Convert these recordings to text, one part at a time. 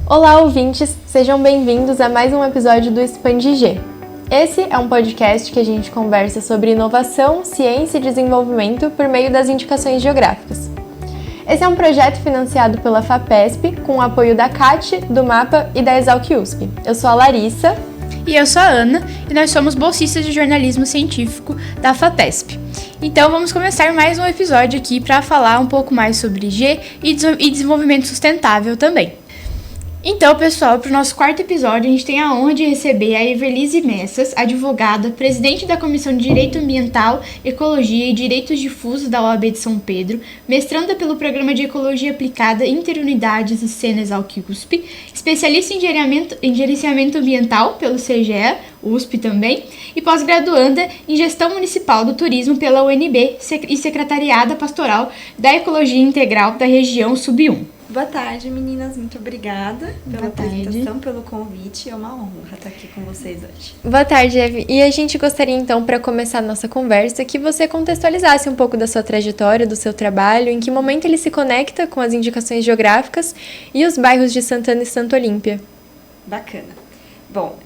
Olá, ouvintes! Sejam bem-vindos a mais um episódio do Expand-G. Esse é um podcast que a gente conversa sobre inovação, ciência e desenvolvimento por meio das indicações geográficas. Esse é um projeto financiado pela FAPESP, com o apoio da CAT, do MAPA e da Exalc USP. Eu sou a Larissa. E eu sou a Ana, e nós somos bolsistas de jornalismo científico da FAPESP. Então vamos começar mais um episódio aqui para falar um pouco mais sobre G e desenvolvimento sustentável também. Então, pessoal, para o nosso quarto episódio, a gente tem a honra de receber a Everlise Messas, advogada, presidente da Comissão de Direito Ambiental, Ecologia e Direitos Difusos da OAB de São Pedro, mestranda pelo Programa de Ecologia Aplicada Interunidades e Sena Exalc USP, especialista em gerenciamento ambiental pelo CGEA, USP também, e pós-graduanda em Gestão Municipal do Turismo pela UNB e secretariada pastoral da Ecologia Integral da região Sub-1. Boa tarde, meninas. Muito obrigada pela apresentação, pelo convite. É uma honra estar aqui com vocês hoje. Boa tarde, Eve. E a gente gostaria, então, para começar a nossa conversa, que você contextualizasse um pouco da sua trajetória, do seu trabalho, em que momento ele se conecta com as indicações geográficas e os bairros de Santana e Santa Olímpia. Bacana. Bom,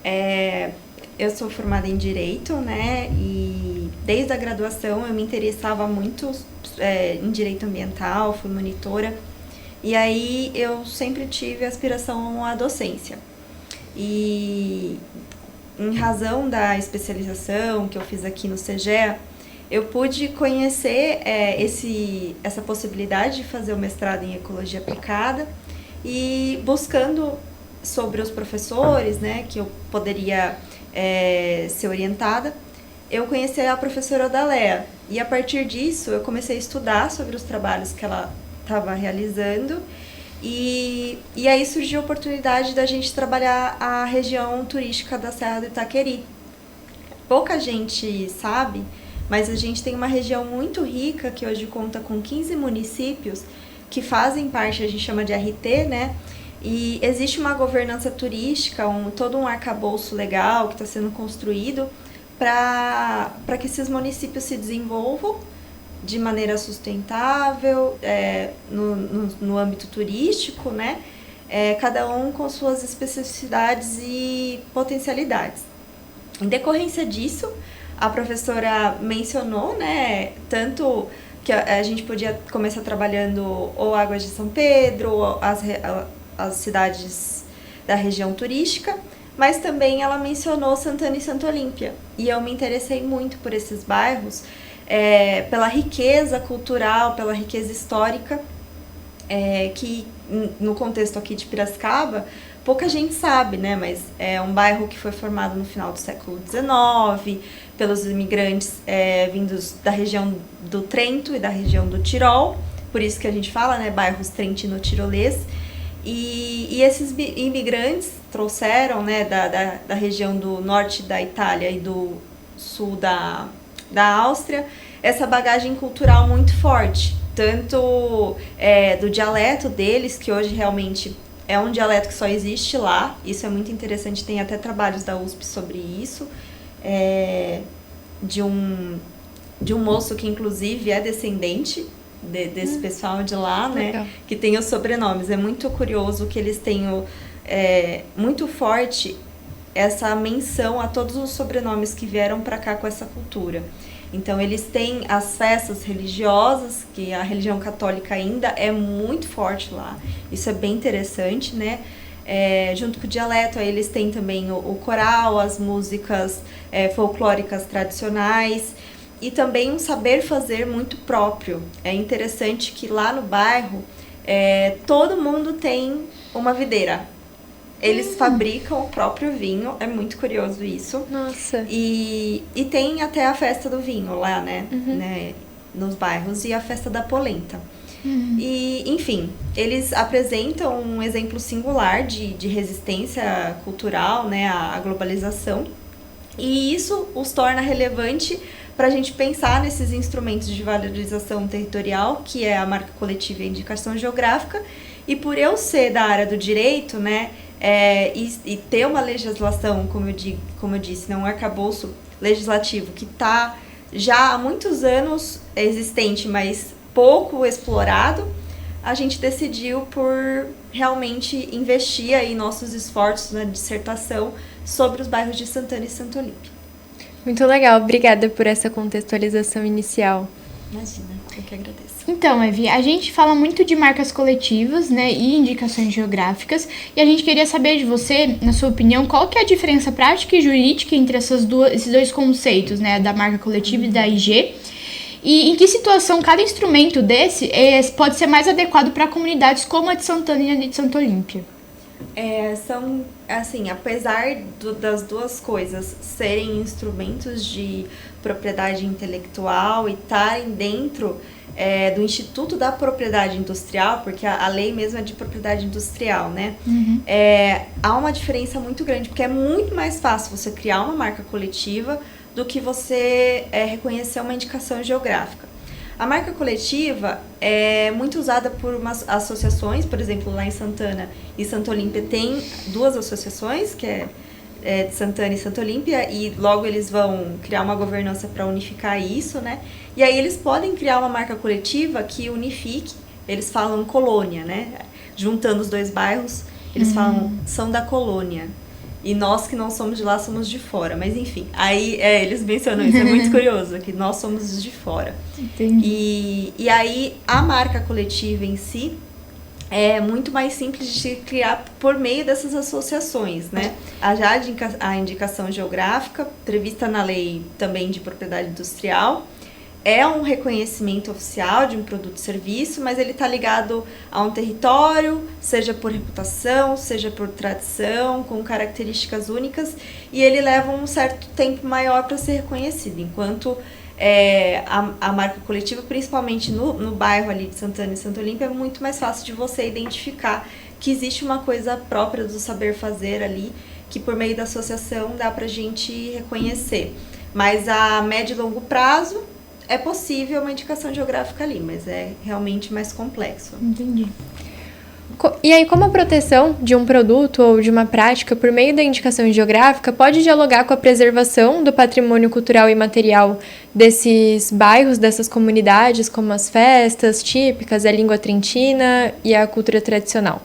eu sou formada em Direito, né? E desde a graduação eu me interessava muito em Direito Ambiental, fui monitora. E aí eu sempre tive aspiração à docência. E em razão da especialização que eu fiz aqui no CGEA, eu pude conhecer essa possibilidade de fazer o mestrado em Ecologia Aplicada e buscando sobre os professores, né, que eu poderia ser orientada, eu conheci a professora Odalea. E a partir disso eu comecei a estudar sobre os trabalhos que ela estava realizando e aí surgiu a oportunidade da gente trabalhar a região turística da Serra do Itaqueri. Pouca gente sabe, mas a gente tem uma região muito rica que hoje conta com 15 municípios que fazem parte, a gente chama de RT, né? E existe uma governança turística, todo um arcabouço legal que está sendo construído para que esses municípios se desenvolvam de maneira sustentável, no âmbito turístico, né? Cada um com suas especificidades e potencialidades. Em decorrência disso, a professora mencionou, né, tanto que a gente podia começar trabalhando ou Águas de São Pedro, ou as cidades da região turística, mas também ela mencionou Santana e Santa Olímpia. E eu me interessei muito por esses bairros, pela riqueza cultural, pela riqueza histórica, que no contexto aqui de Piracicaba, pouca gente sabe, né? Mas é um bairro que foi formado no final do século XIX, pelos imigrantes vindos da região do Trento e da região do Tirol, por isso que a gente fala, né, bairros trentino-tirolês, e esses imigrantes trouxeram, né, da região do norte da Itália e do sul da Áustria, essa bagagem cultural muito forte, tanto do dialeto deles, que hoje realmente é um dialeto que só existe lá, isso é muito interessante, tem até trabalhos da USP sobre isso, de um moço que inclusive é descendente desse pessoal de lá, né, legal, que tem os sobrenomes. É muito curioso que eles tenham muito forte essa menção a todos os sobrenomes que vieram para cá com essa cultura. Então, eles têm as festas religiosas, que a religião católica ainda é muito forte lá. Isso é bem interessante, né? Junto com o dialeto, aí eles têm também o coral, as músicas folclóricas tradicionais e também um saber fazer muito próprio. É interessante que lá no bairro, todo mundo tem uma videira. Eles fabricam o próprio vinho, é muito curioso isso. Nossa! E tem até a festa do vinho lá, né? Uhum. Né, nos bairros, e a festa da polenta. Uhum. E, enfim, eles apresentam um exemplo singular de resistência cultural, né, à globalização. E isso os torna relevante para a gente pensar nesses instrumentos de valorização territorial, que é a marca coletiva e a indicação geográfica. E por eu ser da área do direito, né, e ter uma legislação, como eu disse, né, um arcabouço legislativo que está já há muitos anos existente, mas pouco explorado, a gente decidiu por realmente investir aí nossos esforços na dissertação sobre os bairros de Santana e Santo Olímpio. Muito legal, obrigada por essa contextualização inicial. Imagina, eu que agradeço. Então, Evi, a gente fala muito de marcas coletivas, né, e indicações geográficas, e a gente queria saber de você, na sua opinião, qual que é a diferença prática e jurídica entre esses dois conceitos, né, da marca coletiva e da IG, e em que situação cada instrumento desse pode ser mais adequado para comunidades como a de Santana e a de Santo Olímpio? São, assim, apesar das duas coisas serem instrumentos de propriedade intelectual e estarem dentro do Instituto da Propriedade Industrial, porque a lei mesmo é de propriedade industrial, né? Uhum. Há uma diferença muito grande, porque é muito mais fácil você criar uma marca coletiva do que você reconhecer uma indicação geográfica. A marca coletiva é muito usada por umas associações, por exemplo, lá em Santana e Santo Olímpia tem duas associações, que é de Santana e Santo Olímpia, e logo eles vão criar uma governança para unificar isso, né? E aí eles podem criar uma marca coletiva que unifique, eles falam colônia, né? Juntando os dois bairros, eles falam são da colônia. E nós que não somos de lá, somos de fora. Mas enfim, aí eles mencionam isso, é muito curioso, que nós somos os de fora. Entendi. E aí a marca coletiva em si é muito mais simples de criar por meio dessas associações, né? A indicação geográfica, prevista na lei também de propriedade industrial, é um reconhecimento oficial de um produto ou serviço, mas ele está ligado a um território, seja por reputação, seja por tradição, com características únicas, e ele leva um certo tempo maior para ser reconhecido, enquanto a marca coletiva, principalmente no bairro ali de Santana e Santo Olímpio, é muito mais fácil de você identificar que existe uma coisa própria do saber fazer ali, que por meio da associação dá para a gente reconhecer. Mas a médio e longo prazo, é possível uma indicação geográfica ali, mas é realmente mais complexo. Entendi. E aí, como a proteção de um produto ou de uma prática por meio da indicação geográfica pode dialogar com a preservação do patrimônio cultural e material desses bairros, dessas comunidades, como as festas típicas, a língua trentina e a cultura tradicional?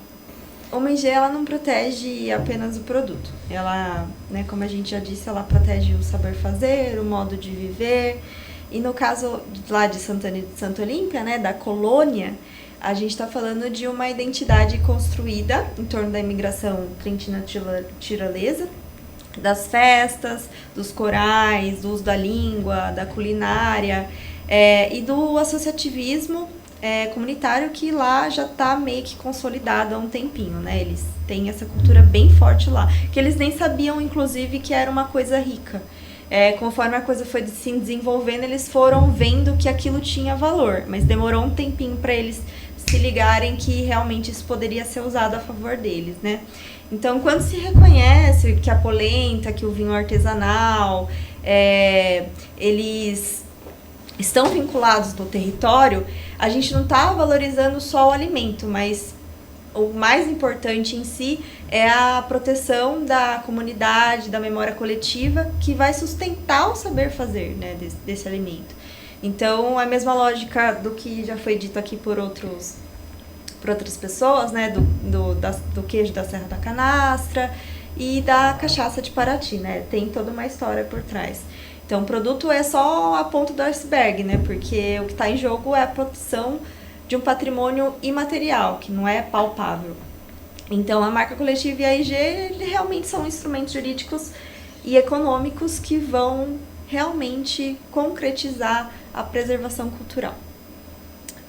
Uma IG, ela não protege apenas o produto. Ela, né, como a gente já disse, ela protege o saber fazer, o modo de viver. E no caso lá de Santana e de Santo Olímpia, né, da colônia, a gente está falando de uma identidade construída em torno da imigração trentina-tirolesa, das festas, dos corais, do uso da língua, da culinária e do associativismo comunitário que lá já está meio que consolidado há um tempinho, né? Eles têm essa cultura bem forte lá, que eles nem sabiam, inclusive, que era uma coisa rica. Conforme a coisa foi se desenvolvendo, eles foram vendo que aquilo tinha valor, mas demorou um tempinho para eles se ligarem que realmente isso poderia ser usado a favor deles, né? Então, quando se reconhece que a polenta, que o vinho artesanal, eles estão vinculados no território, a gente não está valorizando só o alimento, mas o mais importante em si é a proteção da comunidade, da memória coletiva, que vai sustentar o saber fazer, né, desse alimento. Então, é a mesma lógica do que já foi dito aqui por outras pessoas, né, do queijo da Serra da Canastra e da cachaça de Paraty, né, tem toda uma história por trás. Então, o produto é só a ponta do iceberg, né, porque o que está em jogo é a proteção de um patrimônio imaterial, que não é palpável. Então, a marca coletiva e a IG realmente são instrumentos jurídicos e econômicos que vão realmente concretizar a preservação cultural.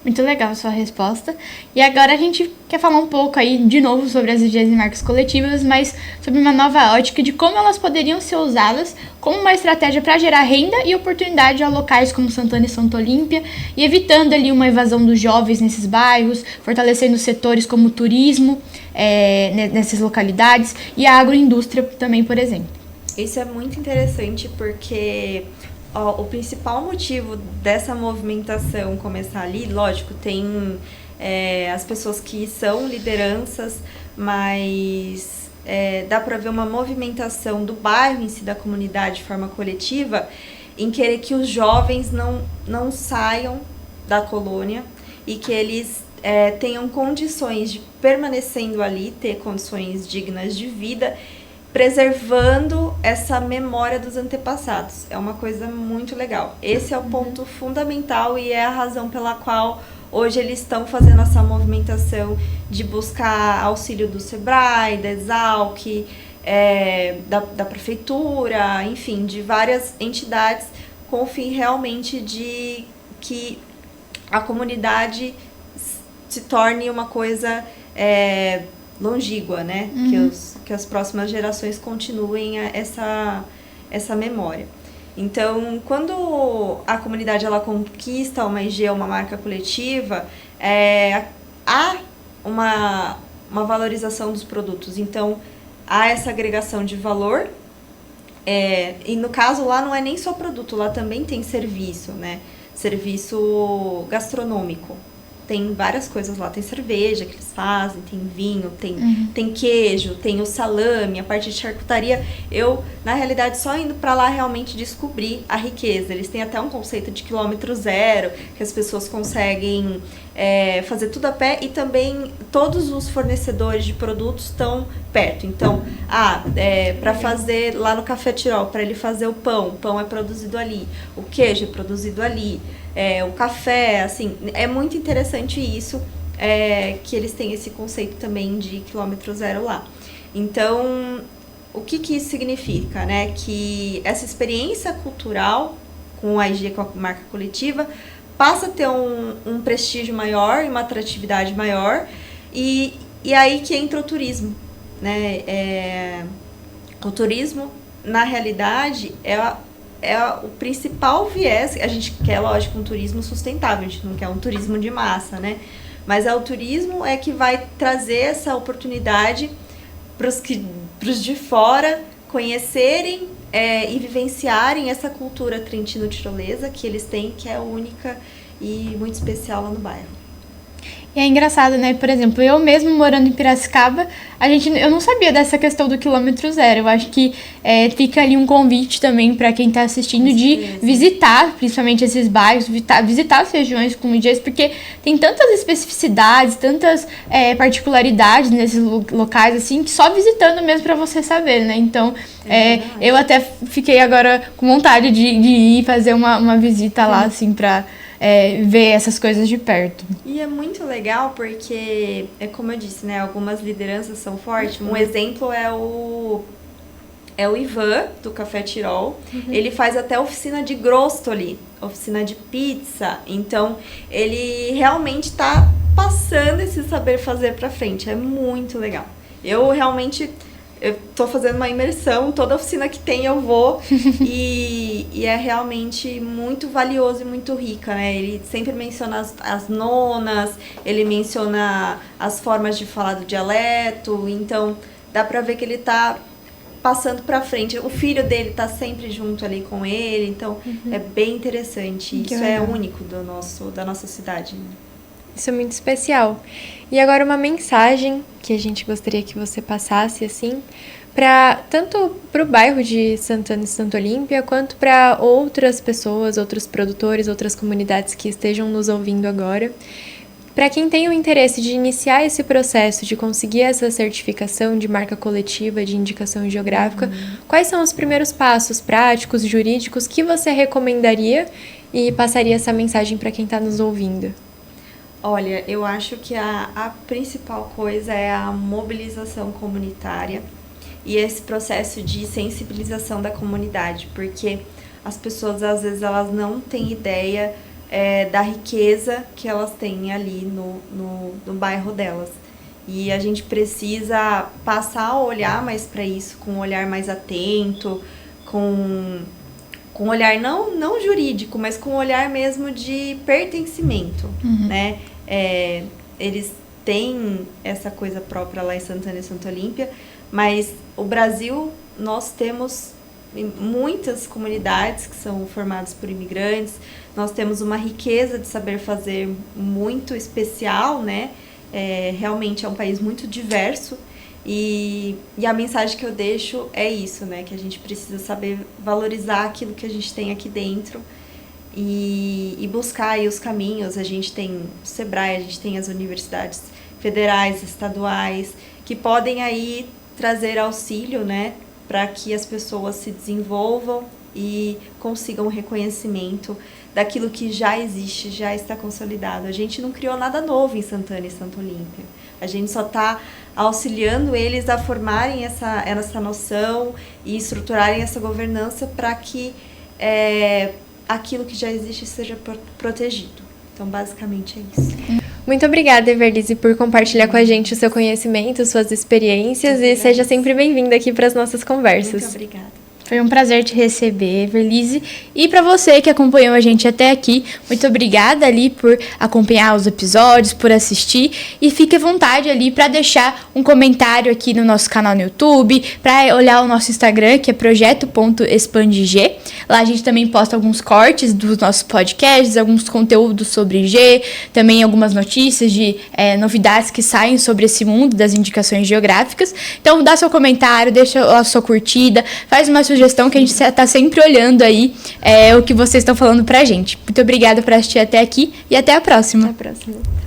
Muito legal a sua resposta. E agora a gente quer falar um pouco aí, de novo, sobre as IGs e marcas coletivas, mas sobre uma nova ótica de como elas poderiam ser usadas como uma estratégia para gerar renda e oportunidade a locais como Santana e Santo Olímpia, e evitando ali uma evasão dos jovens nesses bairros, fortalecendo setores como o turismo nessas localidades e a agroindústria também, por exemplo. Isso é muito interessante porque o principal motivo dessa movimentação começar ali, lógico, tem as pessoas que são lideranças, mas dá para ver uma movimentação do bairro em si, da comunidade de forma coletiva, em querer que os jovens não saiam da colônia e que eles tenham condições de permanecendo ali, ter condições dignas de vida, preservando essa memória dos antepassados. É uma coisa muito legal. Esse é o ponto fundamental e é a razão pela qual hoje eles estão fazendo essa movimentação de buscar auxílio do Sebrae, da Exalc, da prefeitura, enfim, de várias entidades, com o fim realmente de que a comunidade se torne uma coisa longínqua, né? Que as próximas gerações continuem essa memória. Então, quando a comunidade ela conquista uma IG, uma marca coletiva, há uma valorização dos produtos. Então, há essa agregação de valor. E no caso lá não é nem só produto, lá também tem serviço, né? Serviço gastronômico. Tem várias coisas lá, tem cerveja que eles fazem, tem vinho, tem queijo, tem o salame, a parte de charcutaria. Eu, na realidade, só indo para lá realmente descobri a riqueza. Eles têm até um conceito de quilômetro zero, que as pessoas conseguem fazer tudo a pé, e também todos os fornecedores de produtos estão perto. Então, para fazer lá no Café Tirol, para ele fazer o pão é produzido ali, o queijo é produzido ali, o café, assim, é muito interessante isso, que eles têm esse conceito também de quilômetro zero lá. Então, o que isso significa, né? Que essa experiência cultural com a IG, com a marca coletiva, passa a ter um prestígio maior e uma atratividade maior, e aí que entra o turismo, né? O turismo, na realidade, é o principal viés. A gente quer, lógico, um turismo sustentável, a gente não quer um turismo de massa, né? Mas o turismo é que vai trazer essa oportunidade para os de fora conhecerem e vivenciarem essa cultura trentino-tirolesa que eles têm, que é única e muito especial lá no bairro. E é engraçado, né? Por exemplo, eu mesmo morando em Piracicaba, eu não sabia dessa questão do quilômetro zero. Eu acho que fica ali um convite também para quem está assistindo de visitar, principalmente esses bairros, visitar as regiões com IGs, porque tem tantas especificidades, tantas particularidades nesses locais, assim, que só visitando mesmo para você saber, né? Então, eu até fiquei agora com vontade de ir fazer uma visita lá, assim, para ver essas coisas de perto. E é muito legal porque, como eu disse, né, algumas lideranças são fortes. Um exemplo é o Ivan, do Café Tirol. Ele faz até oficina de grosto ali, oficina de pizza. Então, ele realmente está passando esse saber fazer para frente. É muito legal. Eu tô fazendo uma imersão, toda oficina que tem eu vou, e é realmente muito valioso e muito rica, né? Ele sempre menciona as nonas, ele menciona as formas de falar do dialeto, então dá pra ver que ele tá passando pra frente. O filho dele tá sempre junto ali com ele, então é bem interessante. Isso é único da nossa cidade, né? Isso é muito especial. E agora uma mensagem que a gente gostaria que você passasse, assim, tanto para o bairro de Santana e Santa Olímpia, quanto para outras pessoas, outros produtores, outras comunidades que estejam nos ouvindo agora. Para quem tem o interesse de iniciar esse processo, de conseguir essa certificação de marca coletiva, de indicação geográfica, quais são os primeiros passos práticos, jurídicos, que você recomendaria e passaria essa mensagem para quem está nos ouvindo? Olha, eu acho que a principal coisa é a mobilização comunitária e esse processo de sensibilização da comunidade, porque as pessoas, às vezes, elas não têm ideia da riqueza que elas têm ali no bairro delas. E a gente precisa passar a olhar mais para isso, com um olhar mais atento, com um olhar não jurídico, mas com um olhar mesmo de pertencimento, né? Eles têm essa coisa própria lá em Santana e Santa Olímpia, mas o Brasil, nós temos muitas comunidades que são formadas por imigrantes, nós temos uma riqueza de saber fazer muito especial, né? Realmente é um país muito diverso, e a mensagem que eu deixo é isso, né? Que a gente precisa saber valorizar aquilo que a gente tem aqui dentro e buscar aí os caminhos. A gente tem o Sebrae, a gente tem as universidades federais, estaduais, que podem aí trazer auxílio, né, para que as pessoas se desenvolvam e consigam um reconhecimento daquilo que já existe, já está consolidado. A gente não criou nada novo em Santana e Santa Olímpia. A gente só está auxiliando eles a formarem essa noção e estruturarem essa governança para que aquilo que já existe seja protegido. Então, basicamente é isso. Muito obrigada, Everlise, por compartilhar com a gente o seu conhecimento, suas experiências e seja sempre bem-vinda aqui para as nossas conversas. Muito obrigada. Foi um prazer te receber, Everlise. E para você que acompanhou a gente até aqui, muito obrigada ali por acompanhar os episódios, por assistir. E fique à vontade ali para deixar um comentário aqui no nosso canal no YouTube, para olhar o nosso Instagram, que é projeto.expandig. Lá a gente também posta alguns cortes dos nossos podcasts, alguns conteúdos sobre G, também algumas notícias de novidades que saem sobre esse mundo das indicações geográficas. Então, dá seu comentário, deixa a sua curtida, faz uma sugestão que a gente está sempre olhando aí o que vocês estão falando pra gente. Muito obrigada por assistir até aqui e até a próxima. Até a próxima.